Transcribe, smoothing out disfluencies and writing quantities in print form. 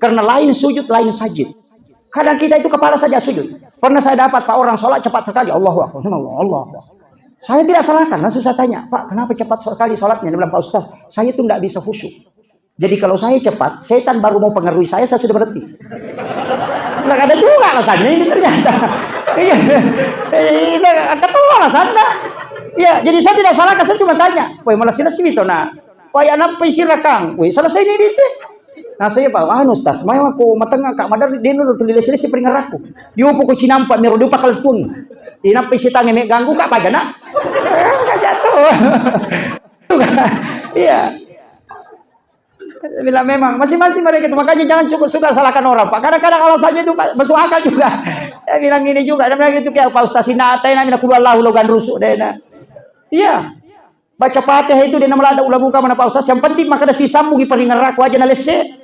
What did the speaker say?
Karena lain sujud, lain sajid. Kadang kita itu kepala saja sujud. Pernah saya dapat Pak orang sholat cepat sekali. Allahu Akbar. Allah. Saya tidak salahkan. Langsung saya tanya, Pak kenapa cepat sekali sholatnya? Dia bilang, Pak Ustaz, saya itu tidak bisa khusyuk. Jadi kalau saya cepat, setan baru mau pengaruhi saya sudah berhenti. Nggak ada juga alasannya ini ternyata. Iya, ketua alasannya. Iya, jadi saya tidak salahkan, saya cuma tanya. Woi malah sila sih itu nah. Woi anak silakan. Woi selesai ini itu. Nah saya Pak, Ustaz, mau aku matengah kak madar dia nu tulis sila si peringat aku. Dia pokok cinampak miru dia pakal pun. Dia pesi tangan mek ganggu kak paja nak. Enggak jatuh. Iya. Bila memang masing-masing mereka itu, makanya jangan cukup suka salahkan orang Pak. Kadang-kadang alasannya itu masuk akal juga. Saya bilang ini juga, dan bilang itu kayak Pak Ustaz Sinata ini nak kullallahu logan rusuk deh. Iya. Baca Fatihah itu dia melada ulah buka mana Pak Ustaz. Yang penting maka ada si sambungi peringat aku aja na lese.